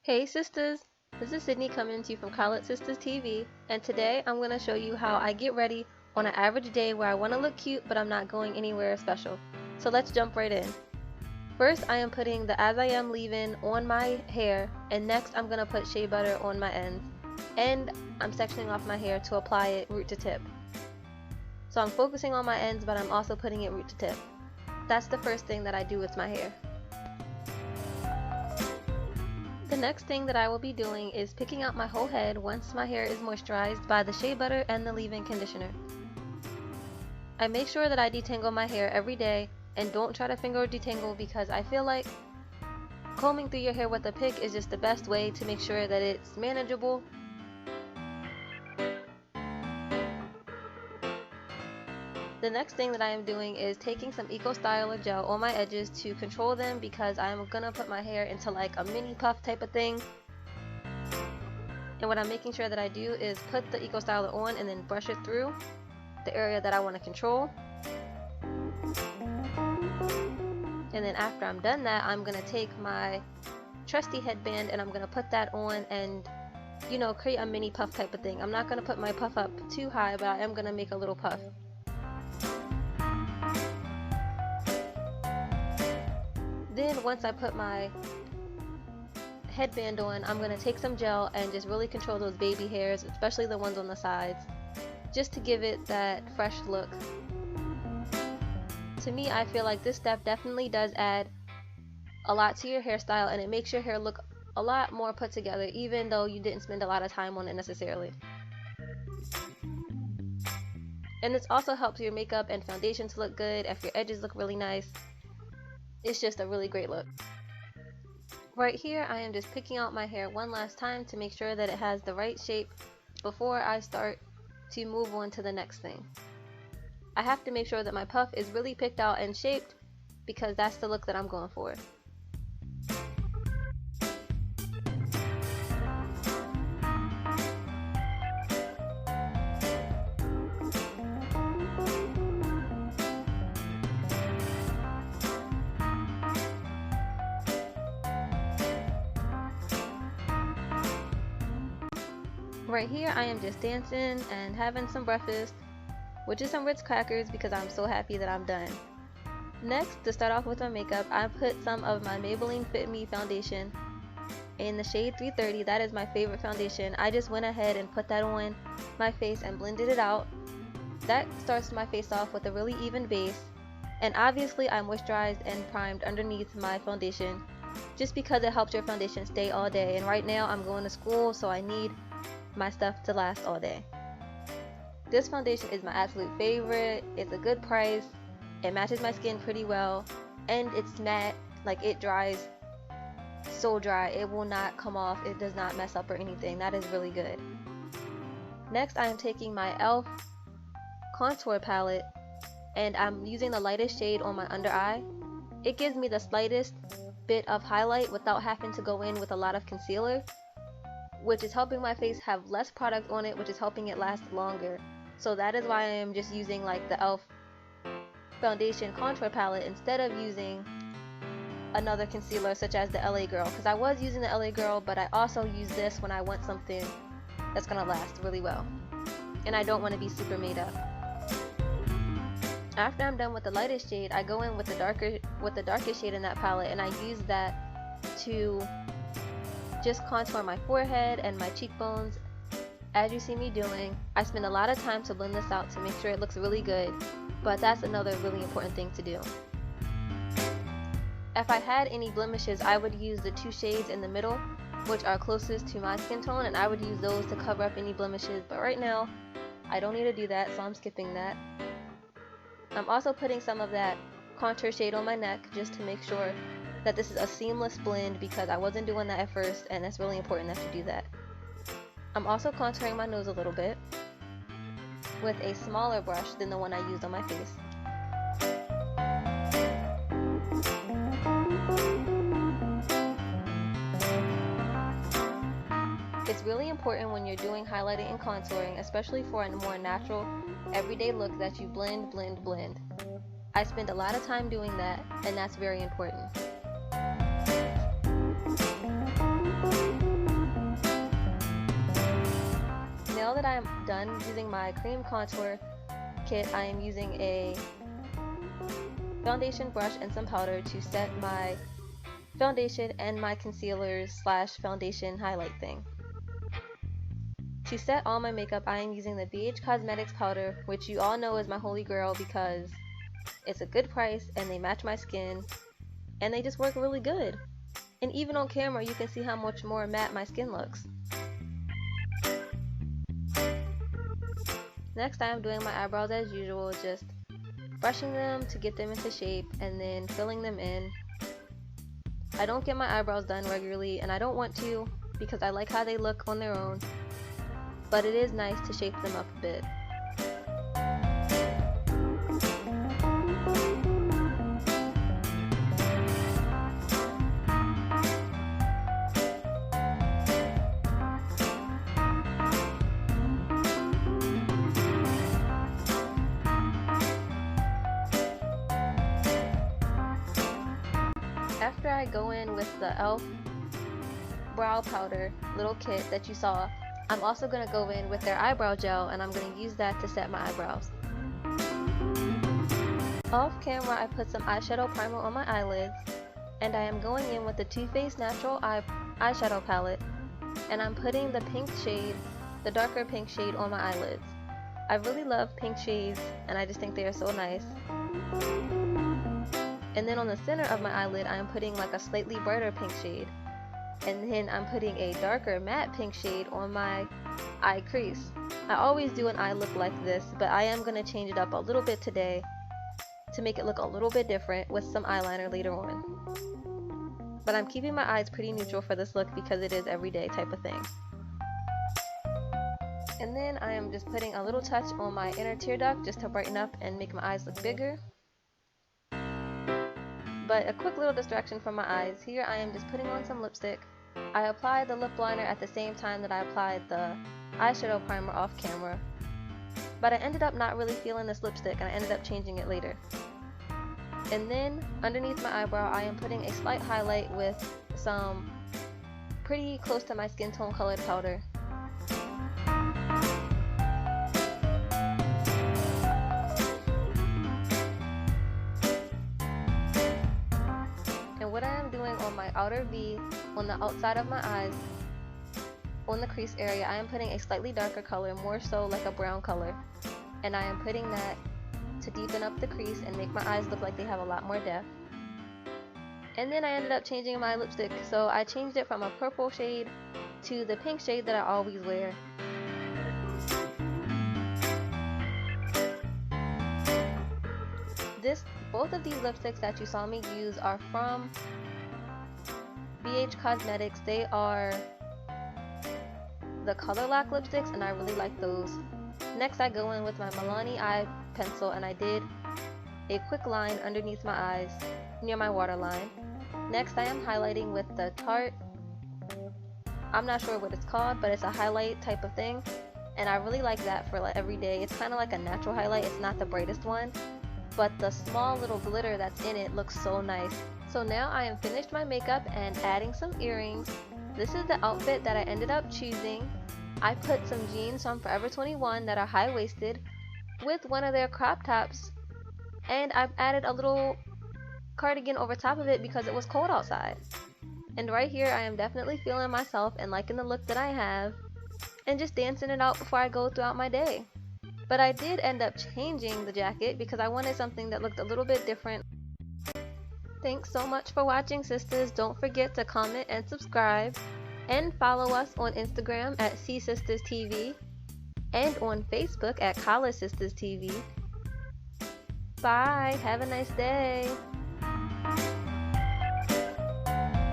Hey sisters, this is Sydney coming to you from Collegesistahs TV, and today I'm going to show you how I get ready on an average day where I want to look cute but I'm not going anywhere special. So let's jump right in. First I am putting the As I Am leave-in on my hair, and next I'm going to put shea butter on my ends, and I'm sectioning off my hair to apply it root to tip. So I'm focusing on my ends, but I'm also putting it root to tip. That's the first thing that I do with my hair. The next thing that I will be doing is picking out my whole head once my hair is moisturized by the shea butter and the leave-in conditioner. I make sure that I detangle my hair every day and don't try to finger detangle, because I feel like combing through your hair with a pick is just the best way to make sure that it's manageable. The next thing that I am doing is taking some EcoStyler Gel on my edges to control them, because I'm gonna put my hair into like a mini puff type of thing. And what I'm making sure that I do is put the EcoStyler on and then brush it through the area that I want to control. And then after I'm done that, I'm gonna take my trusty headband and I'm gonna put that on and, you know, create a mini puff type of thing. I'm not gonna put my puff up too high, but I am gonna make a little puff. Then once I put my headband on, I'm going to take some gel and just really control those baby hairs, especially the ones on the sides, just to give it that fresh look. To me, I feel like this step definitely does add a lot to your hairstyle, and it makes your hair look a lot more put together, even though you didn't spend a lot of time on it necessarily. And this also helps your makeup and foundation to look good. If your edges look really nice, it's just a really great look. Right here I am just picking out my hair one last time to make sure that it has the right shape before I start to move on to the next thing. I have to make sure that my puff is really picked out and shaped, because that's the look that I'm going for. Right here I am just dancing and having some breakfast, which is some Ritz crackers, because I'm so happy that I'm done. Next, to start off with my makeup, I put some of my Maybelline Fit Me foundation in the shade 330. That is my favorite foundation. I just went ahead and put that on my face and blended it out. That starts my face off with a really even base, and obviously I moisturized and primed underneath my foundation, just because it helps your foundation stay all day. And right now I'm going to school, so I need my stuff to last all day. This foundation is my absolute favorite. It's a good price, it matches my skin pretty well, and it's matte. Like, it dries so dry, it will not come off, it does not mess up or anything. That is really good. Next I am taking my e.l.f. contour palette and I'm using the lightest shade on my under eye. It gives me the slightest bit of highlight without having to go in with a lot of concealer, which is helping my face have less product on it, which is helping it last longer. So that is why I am just using like the e.l.f. foundation contour palette instead of using another concealer such as the LA Girl, because I was using the LA Girl, but I also use this when I want something that's gonna last really well and I don't want to be super made up. After I'm done with the lightest shade, I go in with the darkest shade in that palette, and I use that to just contour my forehead and my cheekbones, as you see me doing. I spend a lot of time to blend this out to make sure it looks really good, but that's another really important thing to do. If I had any blemishes, I would use the two shades in the middle, which are closest to my skin tone, and I would use those to cover up any blemishes, but right now I don't need to do that, so I'm skipping that. I'm also putting some of that contour shade on my neck just to make sure that this is a seamless blend, because I wasn't doing that at first, and it's really important that you do that. I'm also contouring my nose a little bit with a smaller brush than the one I used on my face. It's really important when you're doing highlighting and contouring, especially for a more natural, everyday look, that you blend, blend, blend. I spend a lot of time doing that, and that's very important. now that I am done using my cream contour kit, I am using a foundation brush and some powder to set my foundation and my concealer slash foundation highlight thing. To set all my makeup, I am using the BH Cosmetics powder, which you all know is my holy grail because it's a good price and they match my skin and they just work really good. And even on camera you can see how much more matte my skin looks. Next, I am doing my eyebrows as usual, just brushing them to get them into shape and then filling them in. I don't get my eyebrows done regularly and I don't want to because I like how they look on their own, but it is nice to shape them up a bit. After I go in with the e.l.f. brow powder little kit that you saw, I'm also going to go in with their eyebrow gel and I'm going to use that to set my eyebrows. Off camera, I put some eyeshadow primer on my eyelids and I am going in with the Too Faced Natural Eyeshadow Palette and I'm putting the pink shade, the darker pink shade on my eyelids. I really love pink shades and I just think they are so nice. And then on the center of my eyelid, I am putting like a slightly brighter pink shade. And then I'm putting a darker matte pink shade on my eye crease. I always do an eye look like this, but I am going to change it up a little bit today to make it look a little bit different with some eyeliner later on. But I'm keeping my eyes pretty neutral for this look because it is everyday type of thing. And then I am just putting a little touch on my inner tear duct just to brighten up and make my eyes look bigger. But a quick little distraction from my eyes. Here I am just putting on some lipstick. I applied the lip liner at the same time that I applied the eyeshadow primer off camera. But I ended up not really feeling this lipstick and I ended up changing it later. And then underneath my eyebrow I am putting a slight highlight with some pretty close to my skin tone colored powder. What I am doing on my outer V, on the outside of my eyes, on the crease area, I am putting a slightly darker color, more so like a brown color. And I am putting that to deepen up the crease and make my eyes look like they have a lot more depth. And then I ended up changing my lipstick, so I changed it from a purple shade to the pink shade that I always wear. Both of these lipsticks that you saw me use are from BH Cosmetics. They are the Color Lock lipsticks and I really like those. Next I go in with my Milani eye pencil and I did a quick line underneath my eyes near my waterline. Next I am highlighting with the Tarte, I'm not sure what it's called, but it's a highlight type of thing and I really like that for like every day. It's kind of like a natural highlight, it's not the brightest one, but the small little glitter that's in it looks so nice. So now I am finished my makeup and adding some earrings. This is the outfit that I ended up choosing. I put some jeans from Forever 21 that are high-waisted with one of their crop tops, and I've added a little cardigan over top of it because it was cold outside. And right here I am definitely feeling myself and liking the look that I have and just dancing it out before I go throughout my day. But I did end up changing the jacket because I wanted something that looked a little bit different. Thanks so much for watching, sisters. Don't forget to comment and subscribe and follow us on Instagram at CSistersTV and on Facebook at Collegesistahs TV. Bye. Have a nice day.